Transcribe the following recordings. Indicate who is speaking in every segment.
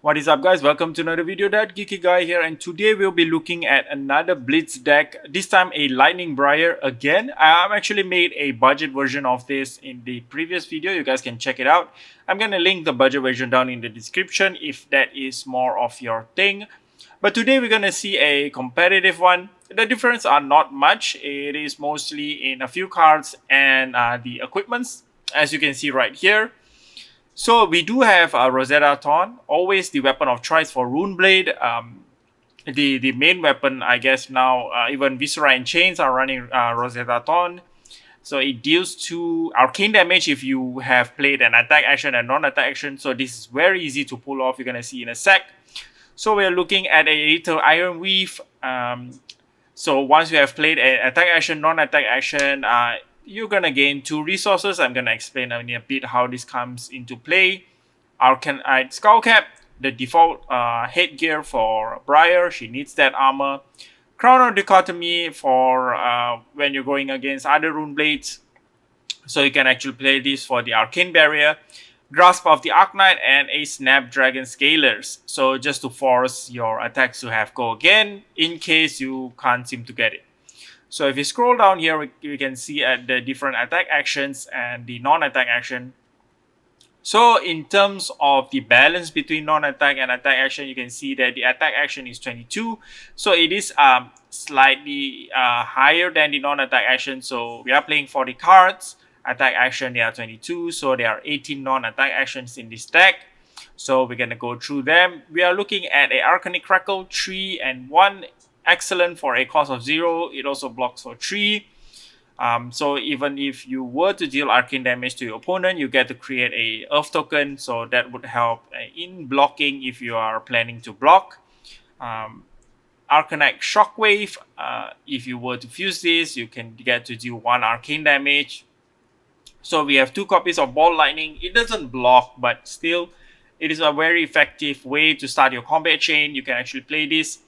Speaker 1: What is up, guys? Welcome to another video. That Geeky guy here, and today we'll be looking at another Blitz deck. This time a Lightning Briar again. I've actually made a budget version of this in the previous video. You guys can check it out. I'm gonna link the budget version down in the description if that is more of your thing. But today we're gonna see a competitive one. The difference are not much. It is mostly in a few cards and the equipments, as you can see right here. So we do have Rosetta Thorn, always the weapon of choice for Runeblade. The main weapon, I guess now, even Viscera and Chains are running Rosetta Thorn. So it deals 2 arcane damage if you have played an attack action and non-attack action. So this is very easy to pull off. You're going to see in a sec. So we're looking at a little Iron Weave. So once you have played an attack action, non-attack action, you're gonna gain 2 resources. I'm gonna explain in a bit how this comes into play. Arcanite Skullcap, the default headgear for Briar. She needs that armor. Crown of Dichotomy for when you're going against other rune blades. So you can actually play this for the Arcane Barrier. Grasp of the Arknight and a Snapdragon Scalers. So just to force your attacks to have go again in case you can't seem to get it. So if you scroll down here, we can see at the different attack actions and the non-attack action. So in terms of the balance between non-attack and attack action, you can see that the attack action is 22. So it is slightly higher than the non-attack action. So we are playing 40 cards. Attack action, they are 22. So there are 18 non-attack actions in this deck. So we're going to go through them. We are looking at a Arcanic Crackle, 3 and 1. Excellent for a cost of 0. It also blocks for 3. So even if you were to deal arcane damage to your opponent, you get to create a Earth token. So that would help in blocking if you are planning to block. Arcanite Shockwave. If you were to fuse this, you can get to deal 1 arcane damage. So we have 2 copies of Ball Lightning. It doesn't block, but still, it is a very effective way to start your combat chain. You can actually play this.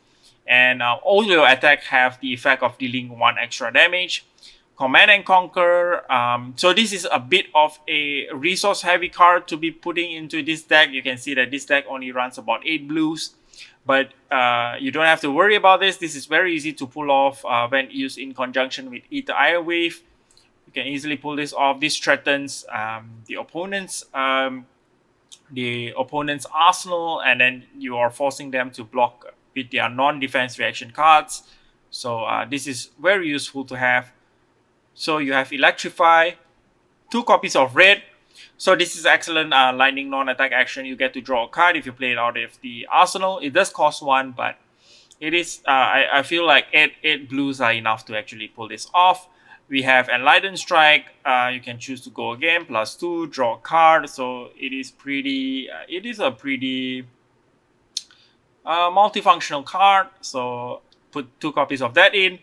Speaker 1: And all your attack have the effect of dealing 1 extra damage. Command and Conquer. So this is a bit of a resource heavy card to be putting into this deck. You can see that this deck only runs about 8 blues. But you don't have to worry about this. This is very easy to pull off when used in conjunction with Ether Iron Wave. You can easily pull this off. This threatens the opponent's arsenal, and then you are forcing them to block with their non-defense reaction cards. So this is very useful to have. So you have Electrify, 2 copies of red. So this is excellent lightning non-attack action. You get to draw a card if you play it out of the arsenal. It does cost 1, but it is I feel like 8 blues are enough to actually pull this off. We have Enlightened Strike. You can choose to go again, +2, draw a card. So it is a pretty multifunctional card. So put 2 copies of that in.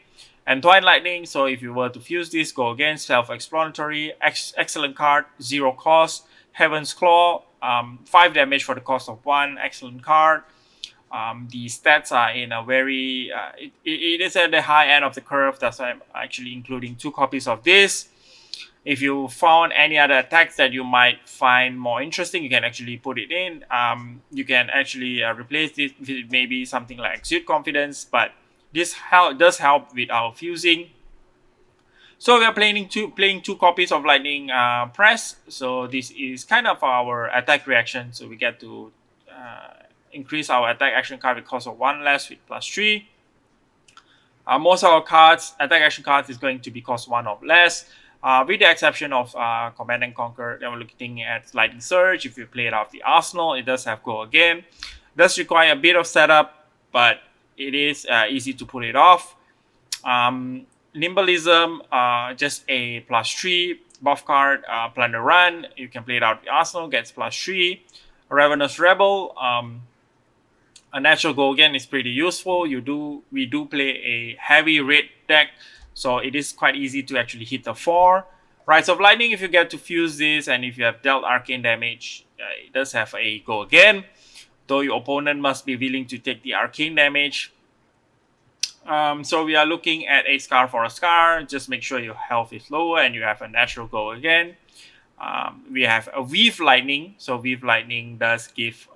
Speaker 1: And Twine Lightning. So if you were to fuse this, go again. Self-explanatory. Excellent card. 0 cost. Heaven's Claw. 5 damage for the cost of 1. Excellent card. The stats are in a very it is at the high end of the curve. That's why I'm actually including 2 copies of this. If you found any other attacks that you might find more interesting, you can actually put it in. You can actually replace this with maybe something like Exude Confidence, but this does help with our fusing. So we are playing two copies of Lightning Press. So this is kind of our attack reaction. So we get to increase our attack action card with cost of 1 less with +3. Most of our cards, attack action cards, is going to be cost 1 or less. With the exception of Command and Conquer, then we're looking at Lightning Surge. If you play it off the arsenal, it does have go again. It does require a bit of setup, but it is easy to pull it off. Nimbalism, just a +3 buff card. Plunder Run, you can play it out the arsenal, gets +3. Ravenous Rebel, a natural go again is pretty useful. We do play a heavy red deck, so it is quite easy to actually hit the 4. Rise of Lightning, if you get to fuse this and if you have dealt arcane damage, it does have a go again, though your opponent must be willing to take the arcane damage. So we are looking at a Scar for a Scar. Just make sure your health is lower and you have a natural go again. We have a Weave Lightning. So Weave Lightning does give,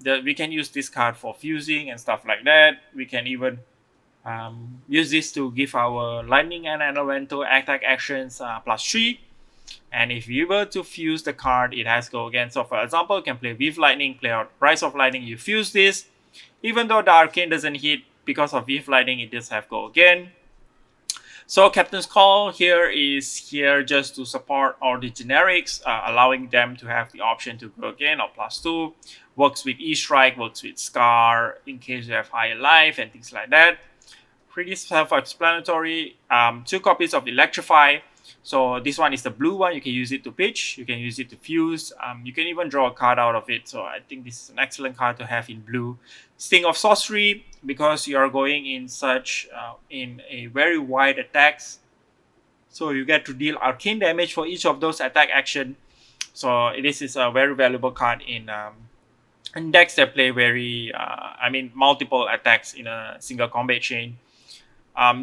Speaker 1: we can use this card for fusing and stuff like that. We can even use this to give our Lightning and Elemental attack actions +3. And if you were to fuse the card, it has go again. So for example, you can play Weave Lightning, play out Rise of Lightning, you fuse this. Even though the Arcane doesn't hit, because of Weave Lightning, it does have go again. So Captain's Call here is here just to support all the generics, allowing them to have the option to go again or +2. Works with E-Strike, works with Scar in case you have higher life and things like that. Pretty self-explanatory. 2 copies of Electrify. So this one is the blue one. You can use it to pitch. You can use it to fuse. You can even draw a card out of it. So I think this is an excellent card to have in blue. Sting of Sorcery, because you are going in such in a very wide attacks. So you get to deal arcane damage for each of those attack action. So this is a very valuable card in decks that play very, multiple attacks in a single combat chain.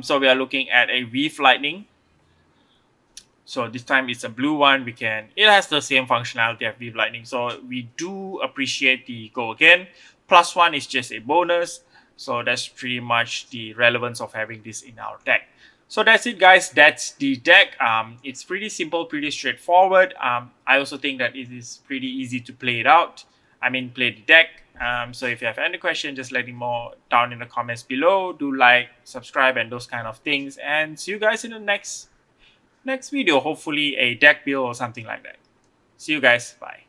Speaker 1: So we are looking at a Weave Lightning. So this time it's a blue one. It has the same functionality as Weave Lightning. So we do appreciate the go again. +1 is just a bonus. So that's pretty much the relevance of having this in our deck. So that's it, guys. That's the deck. It's pretty simple, pretty straightforward. I also think that it is pretty easy to play it out. Play the deck. So if you have any question, just let me know down in the comments below. Do like, subscribe, and those kind of things. And see you guys in the next video. Hopefully a deck build or something like that. See you guys. Bye.